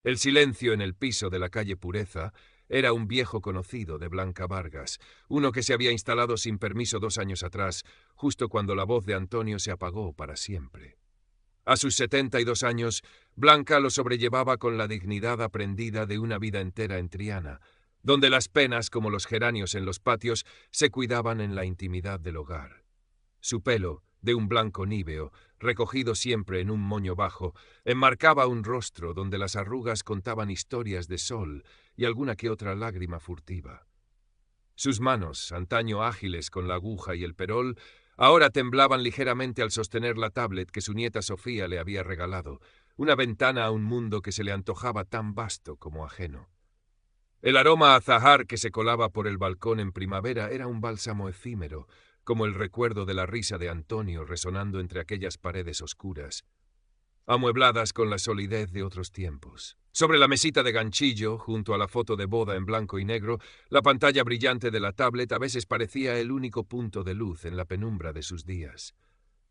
El silencio en el piso de la calle Pureza era un viejo conocido de Blanca Vargas, uno que se había instalado sin permiso 2 años atrás, justo cuando la voz de Antonio se apagó para siempre. A sus 72 años, Blanca lo sobrellevaba con la dignidad aprendida de una vida entera en Triana, donde las penas, como los geranios en los patios, se cuidaban en la intimidad del hogar. Su pelo, de un blanco níveo, recogido siempre en un moño bajo, enmarcaba un rostro donde las arrugas contaban historias de sol y alguna que otra lágrima furtiva. Sus manos, antaño ágiles con la aguja y el perol, ahora temblaban ligeramente al sostener la tablet que su nieta Sofía le había regalado, una ventana a un mundo que se le antojaba tan vasto como ajeno. El aroma a azahar que se colaba por el balcón en primavera era un bálsamo efímero, como el recuerdo de la risa de Antonio resonando entre aquellas paredes oscuras, amuebladas con la solidez de otros tiempos. Sobre la mesita de ganchillo, junto a la foto de boda en blanco y negro, la pantalla brillante de la tablet a veces parecía el único punto de luz en la penumbra de sus días.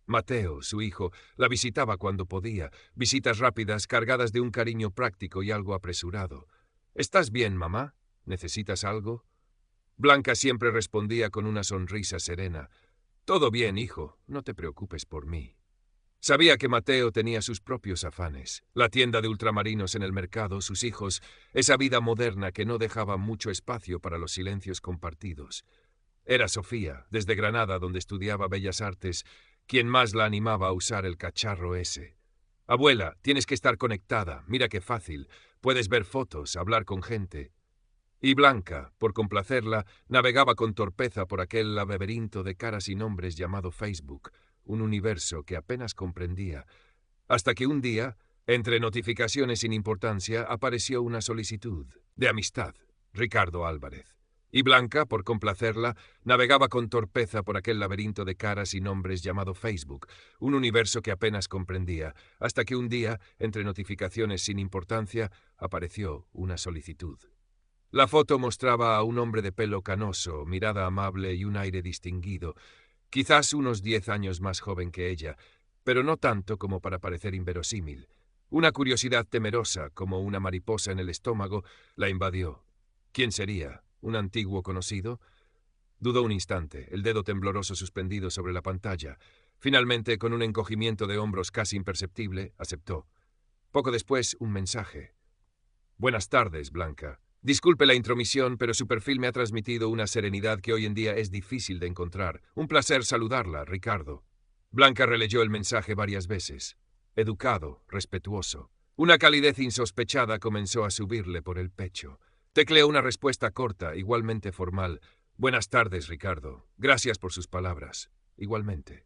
Mateo, su hijo, la visitaba cuando podía, visitas rápidas cargadas de un cariño práctico y algo apresurado. ¿Estás bien, mamá? ¿Necesitas algo? Blanca siempre respondía con una sonrisa serena. Todo bien, hijo, no te preocupes por mí. Sabía que Mateo tenía sus propios afanes, la tienda de ultramarinos en el mercado, sus hijos, esa vida moderna que no dejaba mucho espacio para los silencios compartidos. Era Sofía, desde Granada, donde estudiaba Bellas Artes, quien más la animaba a usar el cacharro ese. Abuela, tienes que estar conectada, mira qué fácil, puedes ver fotos, hablar con gente. Y Blanca, por complacerla, navegaba con torpeza por aquel laberinto de caras y nombres llamado Facebook, un universo que apenas comprendía, hasta que un día, entre notificaciones sin importancia, apareció una solicitud de amistad, Ricardo Álvarez. Y Blanca, por complacerla, navegaba con torpeza por aquel laberinto de caras y nombres llamado Facebook, un universo que apenas comprendía, hasta que un día, entre notificaciones sin importancia, apareció una solicitud. La foto mostraba a un hombre de pelo canoso, mirada amable y un aire distinguido, quizás unos 10 años más joven que ella, pero no tanto como para parecer inverosímil. Una curiosidad temerosa, como una mariposa en el estómago, la invadió. ¿Quién sería? ¿Un antiguo conocido? Dudó un instante, el dedo tembloroso suspendido sobre la pantalla. Finalmente, con un encogimiento de hombros casi imperceptible, aceptó. Poco después, un mensaje. Buenas tardes, Blanca. Disculpe la intromisión, pero su perfil me ha transmitido una serenidad que hoy en día es difícil de encontrar. Un placer saludarla, Ricardo. Blanca releyó el mensaje varias veces. Educado, respetuoso. Una calidez insospechada comenzó a subirle por el pecho. Tecleó una respuesta corta, igualmente formal. Buenas tardes, Ricardo. Gracias por sus palabras. Igualmente.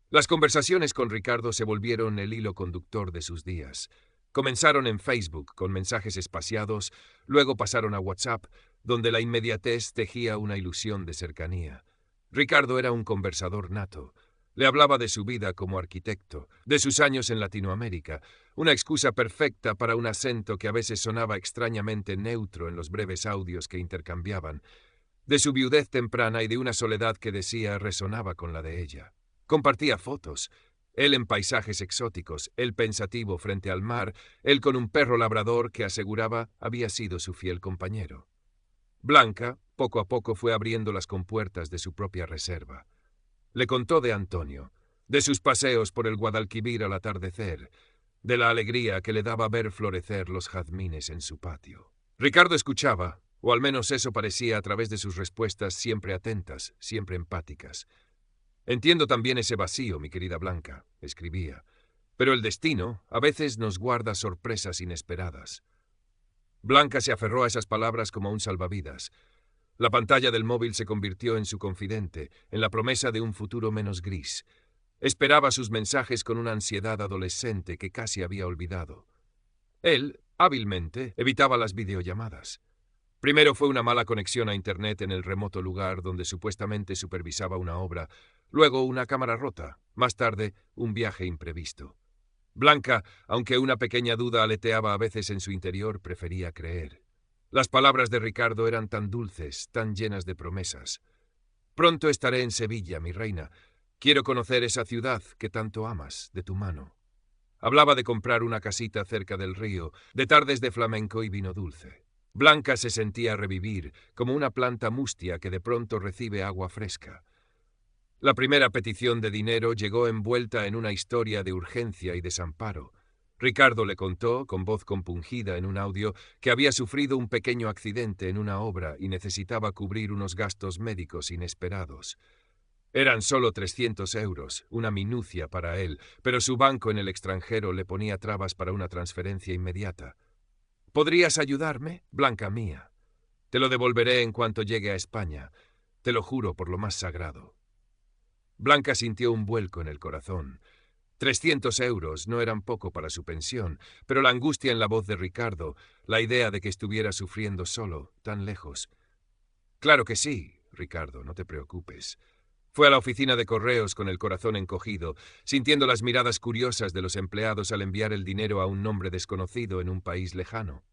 Las conversaciones con Ricardo se volvieron el hilo conductor de sus días. Comenzaron en Facebook con mensajes espaciados, luego pasaron a WhatsApp, donde la inmediatez tejía una ilusión de cercanía. Ricardo era un conversador nato. Le hablaba de su vida como arquitecto, de sus años en Latinoamérica, una excusa perfecta para un acento que a veces sonaba extrañamente neutro en los breves audios que intercambiaban, de su viudez temprana y de una soledad que decía resonaba con la de ella. Compartía fotos, él en paisajes exóticos, él pensativo frente al mar, él con un perro labrador que aseguraba había sido su fiel compañero. Blanca, poco a poco, fue abriendo las compuertas de su propia reserva. Le contó de Antonio, de sus paseos por el Guadalquivir al atardecer, de la alegría que le daba ver florecer los jazmines en su patio. Ricardo escuchaba, o al menos eso parecía a través de sus respuestas siempre atentas, siempre empáticas. Entiendo también ese vacío, mi querida Blanca, escribía, pero el destino a veces nos guarda sorpresas inesperadas. Blanca se aferró a esas palabras como a un salvavidas. La pantalla del móvil se convirtió en su confidente, en la promesa de un futuro menos gris. Esperaba sus mensajes con una ansiedad adolescente que casi había olvidado. Él, hábilmente, evitaba las videollamadas. Primero fue una mala conexión a Internet en el remoto lugar donde supuestamente supervisaba una obra, luego una cámara rota, más tarde un viaje imprevisto. Blanca, aunque una pequeña duda aleteaba a veces en su interior, prefería creer. Las palabras de Ricardo eran tan dulces, tan llenas de promesas. Pronto estaré en Sevilla, mi reina. Quiero conocer esa ciudad que tanto amas, de tu mano. Hablaba de comprar una casita cerca del río, de tardes de flamenco y vino dulce. Blanca se sentía revivir, como una planta mustia que de pronto recibe agua fresca. La primera petición de dinero llegó envuelta en una historia de urgencia y desamparo. Ricardo le contó, con voz compungida en un audio, que había sufrido un pequeño accidente en una obra y necesitaba cubrir unos gastos médicos inesperados. Eran solo 300 euros, una minucia para él, pero su banco en el extranjero le ponía trabas para una transferencia inmediata. ¿Podrías ayudarme, Blanca mía? Te lo devolveré en cuanto llegue a España. Te lo juro por lo más sagrado. Blanca sintió un vuelco en el corazón. 300 euros no eran poco para su pensión, pero la angustia en la voz de Ricardo, la idea de que estuviera sufriendo solo, tan lejos. Claro que sí, Ricardo, no te preocupes. Fue a la oficina de correos con el corazón encogido, sintiendo las miradas curiosas de los empleados al enviar el dinero a un nombre desconocido en un país lejano.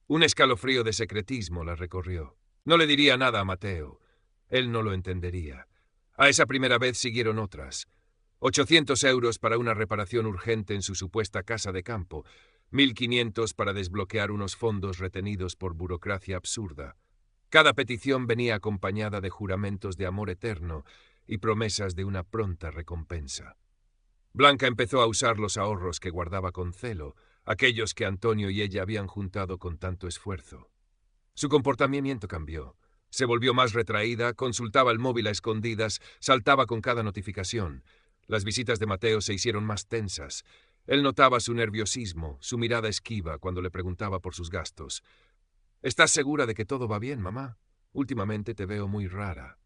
Un escalofrío de secretismo la recorrió. No le diría nada a Mateo. Él no lo entendería. A esa primera vez siguieron otras. 800 euros para una reparación urgente en su supuesta casa de campo, 1.500 para desbloquear unos fondos retenidos por burocracia absurda. Cada petición venía acompañada de juramentos de amor eterno y promesas de una pronta recompensa. Blanca empezó a usar los ahorros que guardaba con celo, aquellos que Antonio y ella habían juntado con tanto esfuerzo. Su comportamiento cambió. Se volvió más retraída, consultaba el móvil a escondidas, saltaba con cada notificación. Las visitas de Mateo se hicieron más tensas. Él notaba su nerviosismo, su mirada esquiva cuando le preguntaba por sus gastos. «¿Estás segura de que todo va bien, mamá? Últimamente te veo muy rara».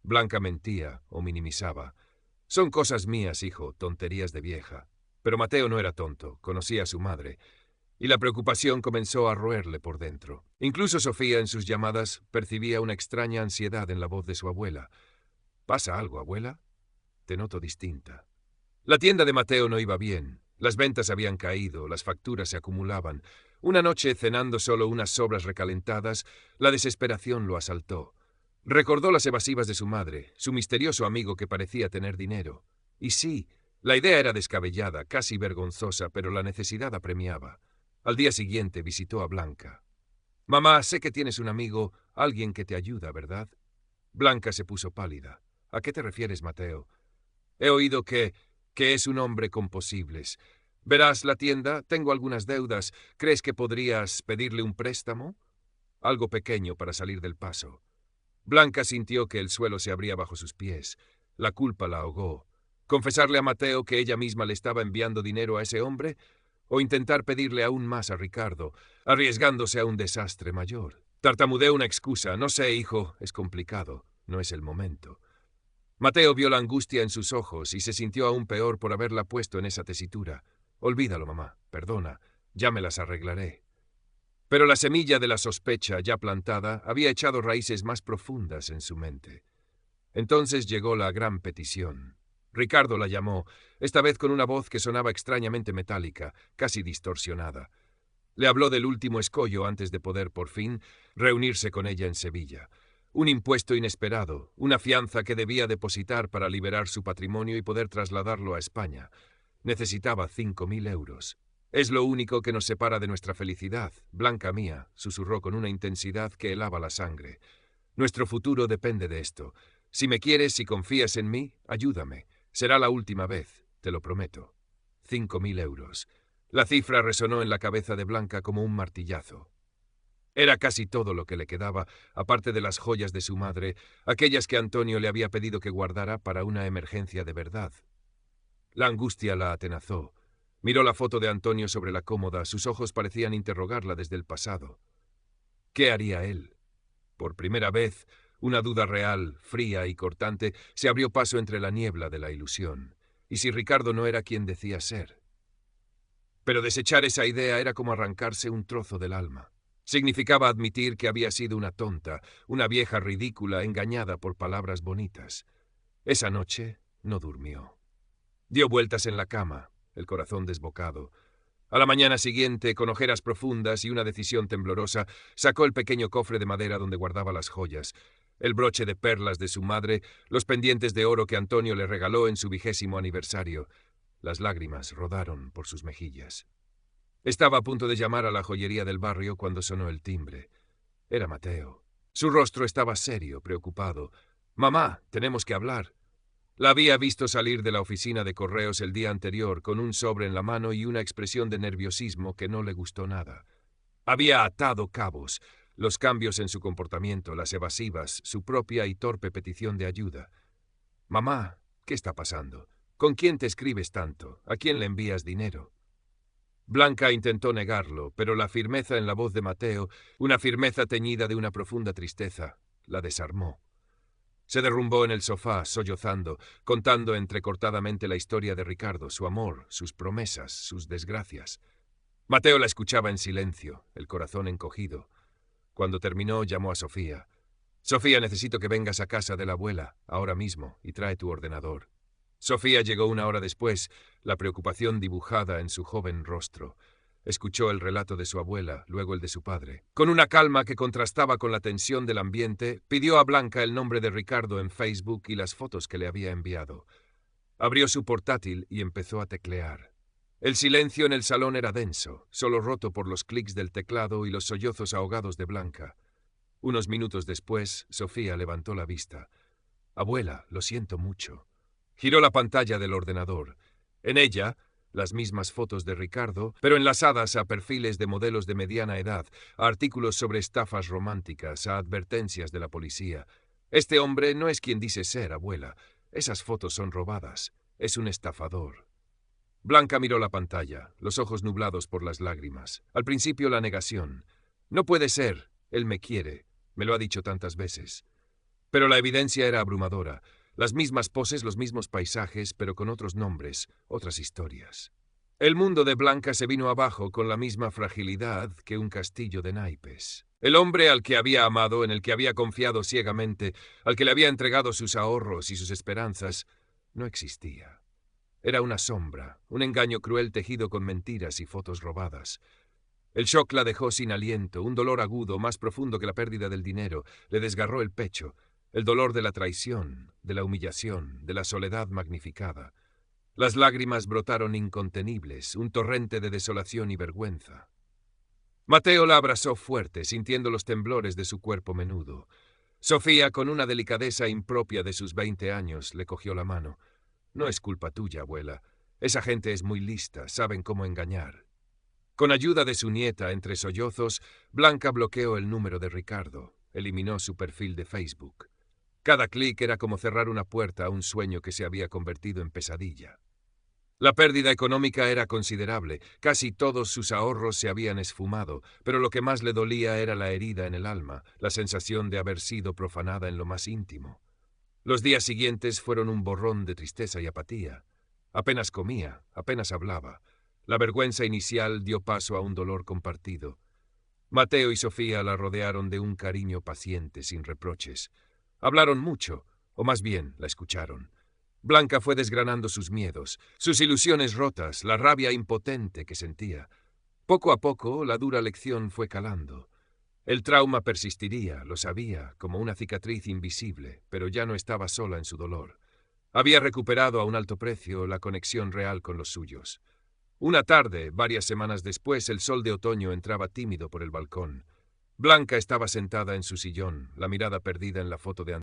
Blanca mentía o minimizaba. «Son cosas mías, hijo, tonterías de vieja». Pero Mateo no era tonto, conocía a su madre, y la preocupación comenzó a roerle por dentro. Incluso Sofía, en sus llamadas, percibía una extraña ansiedad en la voz de su abuela. «¿Pasa algo, abuela? Te noto distinta». La tienda de Mateo no iba bien. Las ventas habían caído, las facturas se acumulaban. Una noche, cenando solo unas sobras recalentadas, la desesperación lo asaltó. Recordó las evasivas de su madre, su misterioso amigo que parecía tener dinero. Y sí, la idea era descabellada, casi vergonzosa, pero la necesidad apremiaba. Al día siguiente visitó a Blanca. «Mamá, sé que tienes un amigo, alguien que te ayuda, ¿verdad?» Blanca se puso pálida. «¿A qué te refieres, Mateo?» «He oído que es un hombre con posibles. Verás la tienda, tengo algunas deudas. ¿Crees que podrías pedirle un préstamo? Algo pequeño para salir del paso». Blanca sintió que el suelo se abría bajo sus pies. La culpa la ahogó. ¿Confesarle a Mateo que ella misma le estaba enviando dinero a ese hombre? ¿O intentar pedirle aún más a Ricardo, arriesgándose a un desastre mayor? Tartamudeó una excusa. «No sé, hijo, es complicado. No es el momento». Mateo vio la angustia en sus ojos y se sintió aún peor por haberla puesto en esa tesitura. «Olvídalo, mamá. Perdona. Ya me las arreglaré». Pero la semilla de la sospecha, ya plantada, había echado raíces más profundas en su mente. Entonces llegó la gran petición. Ricardo la llamó, esta vez con una voz que sonaba extrañamente metálica, casi distorsionada. Le habló del último escollo antes de poder, por fin, reunirse con ella en Sevilla. Un impuesto inesperado, una fianza que debía depositar para liberar su patrimonio y poder trasladarlo a España. Necesitaba 5.000 euros. «Es lo único que nos separa de nuestra felicidad, Blanca mía», susurró con una intensidad que helaba la sangre. «Nuestro futuro depende de esto. Si me quieres, si confías en mí, ayúdame. Será la última vez, te lo prometo». 5.000 euros. La cifra resonó en la cabeza de Blanca como un martillazo. Era casi todo lo que le quedaba, aparte de las joyas de su madre, aquellas que Antonio le había pedido que guardara para una emergencia de verdad. La angustia la atenazó. Miró la foto de Antonio sobre la cómoda, sus ojos parecían interrogarla desde el pasado. ¿Qué haría él? Por primera vez, una duda real, fría y cortante, se abrió paso entre la niebla de la ilusión. ¿Y si Ricardo no era quien decía ser? Pero desechar esa idea era como arrancarse un trozo del alma. Significaba admitir que había sido una tonta, una vieja ridícula engañada por palabras bonitas. Esa noche no durmió. Dio vueltas en la cama, el corazón desbocado. A la mañana siguiente, con ojeras profundas y una decisión temblorosa, sacó el pequeño cofre de madera donde guardaba las joyas, el broche de perlas de su madre, los pendientes de oro que Antonio le regaló en su 20º aniversario. Las lágrimas rodaron por sus mejillas. Estaba a punto de llamar a la joyería del barrio cuando sonó el timbre. Era Mateo. Su rostro estaba serio, preocupado. «Mamá, tenemos que hablar». La había visto salir de la oficina de correos el día anterior con un sobre en la mano y una expresión de nerviosismo que no le gustó nada. Había atado cabos, los cambios en su comportamiento, las evasivas, su propia y torpe petición de ayuda. «Mamá, ¿qué está pasando? ¿Con quién te escribes tanto? ¿A quién le envías dinero?» Blanca intentó negarlo, pero la firmeza en la voz de Mateo, una firmeza teñida de una profunda tristeza, la desarmó. Se derrumbó en el sofá, sollozando, contando entrecortadamente la historia de Ricardo, su amor, sus promesas, sus desgracias. Mateo la escuchaba en silencio, el corazón encogido. Cuando terminó, llamó a Sofía. «Sofía, necesito que vengas a casa de la abuela, ahora mismo, y trae tu ordenador». Sofía llegó 1 hora después, la preocupación dibujada en su joven rostro. Escuchó el relato de su abuela, luego el de su padre. Con una calma que contrastaba con la tensión del ambiente, pidió a Blanca el nombre de Ricardo en Facebook y las fotos que le había enviado. Abrió su portátil y empezó a teclear. El silencio en el salón era denso, solo roto por los clics del teclado y los sollozos ahogados de Blanca. Unos minutos después, Sofía levantó la vista. «Abuela, lo siento mucho». Giró la pantalla del ordenador. En ella, las mismas fotos de Ricardo, pero enlazadas a perfiles de modelos de mediana edad, a artículos sobre estafas románticas, a advertencias de la policía. «Este hombre no es quien dice ser, abuela. Esas fotos son robadas. Es un estafador». Blanca miró la pantalla, los ojos nublados por las lágrimas. Al principio la negación. «No puede ser. Él me quiere. Me lo ha dicho tantas veces». Pero la evidencia era abrumadora. Las mismas poses, los mismos paisajes, pero con otros nombres, otras historias. El mundo de Blanca se vino abajo con la misma fragilidad que un castillo de naipes. El hombre al que había amado, en el que había confiado ciegamente, al que le había entregado sus ahorros y sus esperanzas, no existía. Era una sombra, un engaño cruel tejido con mentiras y fotos robadas. El shock la dejó sin aliento, un dolor agudo, más profundo que la pérdida del dinero, le desgarró el pecho. El dolor de la traición, de la humillación, de la soledad magnificada. Las lágrimas brotaron incontenibles, un torrente de desolación y vergüenza. Mateo la abrazó fuerte, sintiendo los temblores de su cuerpo menudo. Sofía, con una delicadeza impropia de sus 20 años, le cogió la mano. «No es culpa tuya, abuela. Esa gente es muy lista, saben cómo engañar». Con ayuda de su nieta, entre sollozos, Blanca bloqueó el número de Ricardo, eliminó su perfil de Facebook. Cada clic era como cerrar una puerta a un sueño que se había convertido en pesadilla. La pérdida económica era considerable, casi todos sus ahorros se habían esfumado, pero lo que más le dolía era la herida en el alma, la sensación de haber sido profanada en lo más íntimo. Los días siguientes fueron un borrón de tristeza y apatía. Apenas comía, apenas hablaba. La vergüenza inicial dio paso a un dolor compartido. Mateo y Sofía la rodearon de un cariño paciente, sin reproches. Hablaron mucho, o más bien la escucharon. Blanca fue desgranando sus miedos, sus ilusiones rotas, la rabia impotente que sentía. Poco a poco, la dura lección fue calando. El trauma persistiría, lo sabía, como una cicatriz invisible, pero ya no estaba sola en su dolor. Había recuperado a un alto precio la conexión real con los suyos. Una tarde, varias semanas después, el sol de otoño entraba tímido por el balcón. Blanca estaba sentada en su sillón, la mirada perdida en la foto de